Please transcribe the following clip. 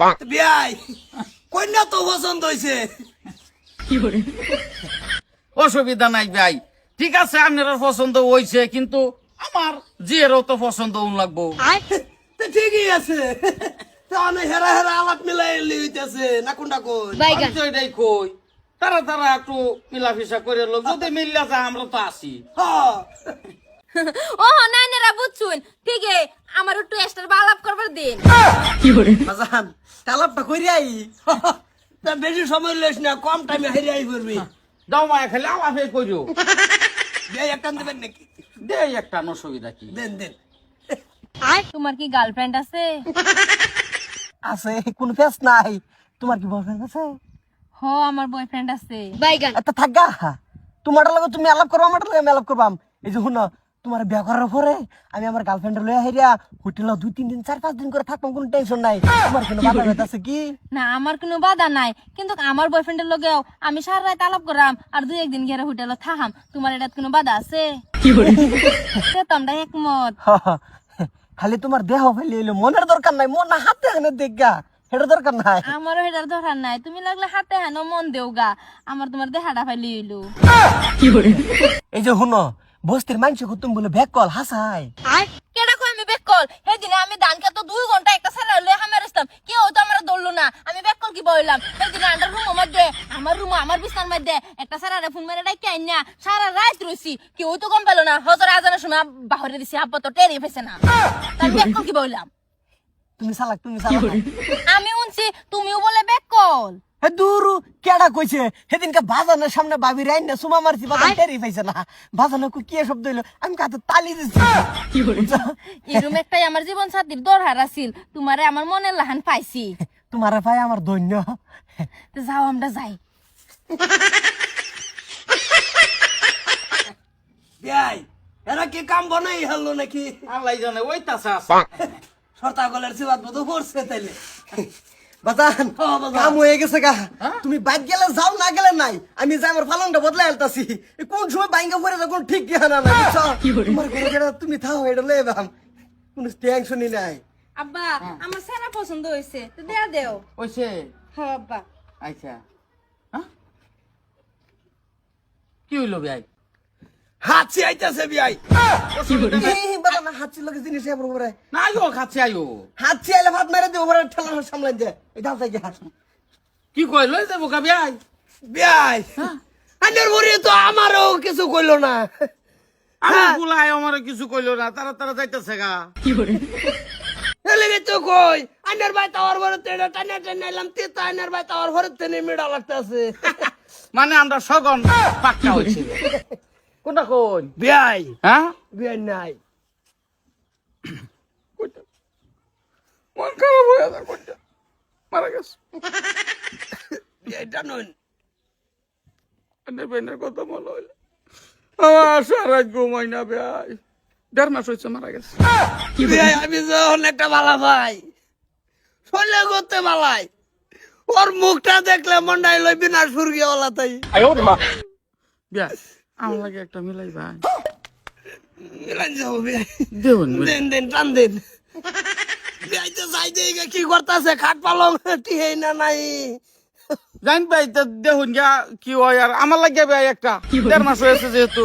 বিয়াই কন্যা তো পছন্দ হয়েছে। অসুবিধা নাই ভাই, ঠিক আছে আপনার পছন্দ হয়েছে, কিন্তু আমার জিয়েরও তো পছন্দ লাগবো। তো ঠিকই আছে, তাহলে হেরা হেরা আলাপ মিলাই হইতেছে না কোনটা কই। আমি তো এটাই কই, তারা তারা একটু মিলাফিসা করে লোক যদি মিললে যায় আমরা তো আসি। হ্যাঁ। ও নাইনেরা বুঝছুন ঠিকই, আমার একটু এক্সট্রা আলাপ করবার দিন। বাজান আলাপটা করি আই, তা বেশি সময় লইস না, কম টাইমে হেরে আই করবি। দাও মায়া খালি আলাপে কইরো। বিয়াই একটা দেবেন নাকি? দে একটা, অসুবিধা কি? দেন দেন। তোমার কি গার্লফ্রেন্ড আছে? আছে, কোনো ফেস নাই। তোমার কি বয়ফ্রেন্ড আছে? হ, আমার বয়ফ্রেন্ড আছে। একটা থাকা তোমার লগে তুমি আলাপ করবা, আমার লগে আমি আলাপ করবাম। এই যে শুনো, তোমার বিয়া করার পরে আমি আমার গার্লফ্রেন্ড লইয়া হেরিয়া হোটেলে 2-3 দিন 4-5 দিন করে থাকবাম, কোনো টেনশন নাই। তোমার কোনো বাধা আছে কি? না, আমার কোনো বাধা নাই, কিন্তু আমার বয়ফ্রেন্ডের লগেও আমি সারা রাত আলাপ করাম আর 2-1 দিন গেলে হোটেলে থাকাম। তোমার এটা কোনো বাধা আছে? সে তো আমরা একমত। খালি তোমার দেহ ফেলে এলো, মনের দরকার নাই, মন না হাতে হানে দেখা, এটা দরকার নাই। আমারও এটার দরকার নাই, তুমি লাগলে হাতে হেন মন দেওগা, আমার তোমার দেহাটা ফাইলি হইলো। এই যে শুনো, বস্তির মানুষ তুমি বলে ব্যাক কল হাসাই। কেডা কই আমি বেকল? সেদিনে আমি ধান খেতে 2 ঘন্টা একটা সারা লয়ে হামে আসতাম, কেউ তো আমার ধরলো না, আমি বেকল কি বললাম? সেদিনে আন্ডার রুমের মধ্যে, আমার বিছানার মধ্যে একটা সারারে ফোন মেরে ডাইকে আইনা সারা রাত রইছি, কেউ তো গম পেলো না। হজর আজানের সময় বাহিরে দিছি, আব্বা তো টেরি পেছে না। আমি বেকল কি বললাম? তুমি চালাক, তুমি চালাক। আমি শুনছি তুমিও বলে বেকল। হে দূরু কেডা কইছে? সেদিনকে বাজানের সামনে বাবি রাইন না সুমা মারছি, বাজান টেরি পাইছে না। বাজানে কি শব্দ হইলো, আমি কাতে তালি দিছি। এরম একটাই আমার জীবন সাথীর দরকার আছিল, তোমারে আমার মনের লাহান পাইছি। তোমারে ভাই আমার ধন্য। তো যাও, আমরা যাই। বিয়াই এরা কি কাম বানাই হলো নাকি? আল্লাহ জানে, ওই তাছা সরতাগলের সিবাত বধ করছে তাইলে। বাজান কাম হয়ে গেছে গা, তুমি বাইক গেলে যাও, না গেলে নাই। আমি যাই, আমার ফালনটা বদলাই আলতাছি। কোন সময় বাইঙ্গা পড়ে যা কোন ঠিক জানা না, বুঝছো? তোমার ঘরে যেটা তুমি থাও, এটা লয়ে বাম, কোনো টেনশনই নাই। আব্বা, আমার সারা পছন্দ হয়েছে, তো দেয়া দেও। ওইছে। হ্যাঁ আব্বা। আচ্ছা, কি হইলো ভাই? হাঁচি আইতাছে বিয়াই। বাবা হাঁচি লাগে জিনিস এমন করে, না আইও, খাচ্ছে আইও। হাঁচি আইলে ভাত মেরে দিব, পরে ঠেলা সামলাই দে। এটা আছে কি? কি কই লই যাবো কা ভাই? বিয়াই আন্ডার ভরি তো আমারও কিছু কইলো না। আমি বুলাই আমার কিছু কইলো না, তারা তারা যাইতেছে গা। এলেগে তো কই আন্ডার ভাই টাওয়ার ভরে তেড়া টানা টানাইলাম, তেতা আন্ডার ভাই টাওয়ার ভরে তেনে মিডা লাগতাছে। মানে আমরা সগন পাক্কা হইছে। কোনটা কোন? বিয়াই হ্যাঁ, বিয়াই নাই। মন খারাপ হয়ে যায়, কোনটা মারা গেছে। বিয়াই জানুন এনে বেনের কথা মনে হইলো, আমার সারা ঘুমাই না ভাই। 1.5 মাস হয়েছে মারা গেছে। বিয়াই আমি যখন একটা বালা ভাই শৈলে করতে বালাই, ওর মুখটা দেখলে মন্ডাই লই বিনা সুরগিয়া ওলা তাই। বিয়া আমার লাগে একটা মিলাই ভাই। মিলান যাবো বিয়াই, দেউন দেন দেন টান দেন। বিয়াই তো যাই দেই কি করতাছে, খাট পালং টিহে না নাই। জান ভাই, তো দেখুন গা কি হয়। আর আমার লাগে ভাই একটা 1.5 মাস হয়েছে যেহেতু